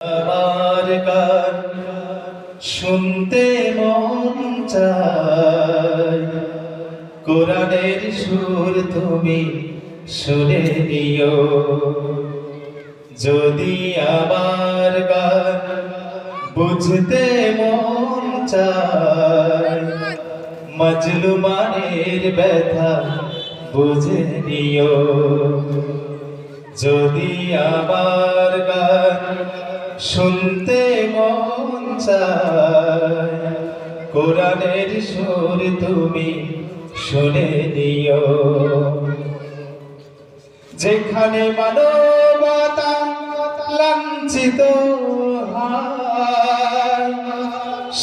আমার গান শুনতে মন চায়, কোরআনের সুর তুমি শুনে নিও। যদি আমার গান বুঝতে মন চায়, মজলুমানের ব্যথা বুঝে নিও। যদি আমার গান শুনতে মন চায়, কোরআনের সুর তুমি শুনে নিও। যেখানে মানবতা লাঞ্ছিত হয়,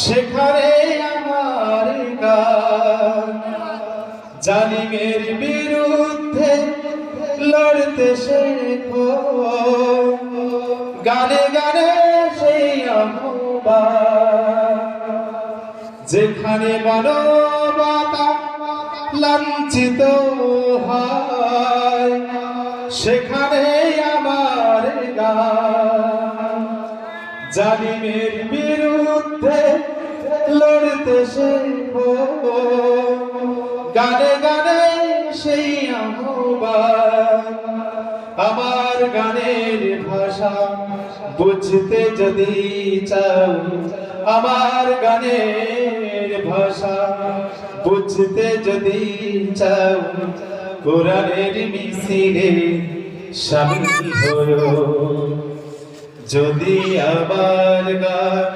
সেখানে আমার গান জালিমের বিরুদ্ধে লড়তে শেখো। গানে গানে সেই আহ্বান, যেখানে মানবতা লাঞ্ছিত হয়, সেখানে আমার গান জালিমের বিরুদ্ধে লড়তে শেখো। গানে গানে সেই আহ্বান, আমার গানের ভাষা বুঝতে যদি চাও, আমার গানের ভাষা বুঝতে যদি চাও, কোরআনের মিছিলে শামিল হও। যদি আমার গান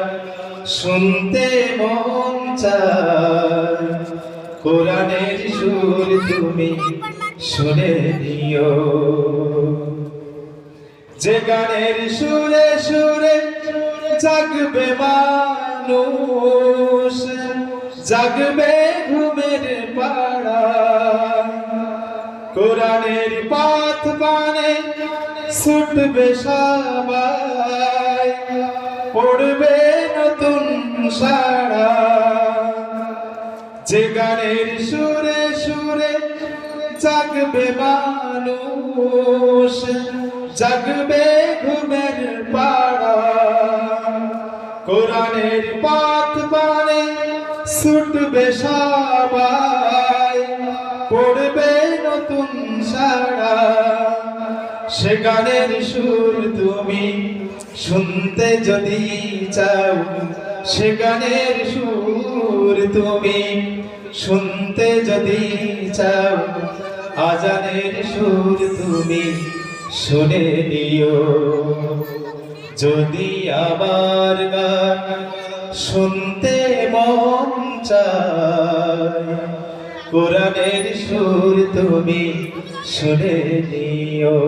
শুনতে মন চায়, কোরআনের সুর তুমি শুনে নিও। যে গানের সুরে সুরে জাগবে মানুষ, জাগবে ঘুমের পাড়া। কোরআনের পথ পানে ছুটবে সবাই, পড়বে নতুন সাড়া। যে গানের সুরে সুরে জাগবে মানুষ, জাগবে ঘুমের পাড়া। কোরআনের পথ পানে ছুটবে সবাই, পড়বে নতুন সাড়া। সে গানের সুর তুমি শুনতে যদি চাও, সে গানের সুর তুমি শুনতে যদি চাও, আজানের সুর তুমি শুনে নিও। যদি আমার গান শুনতে মন চায়, কোরআনের সুর তুমি শুনে নিও।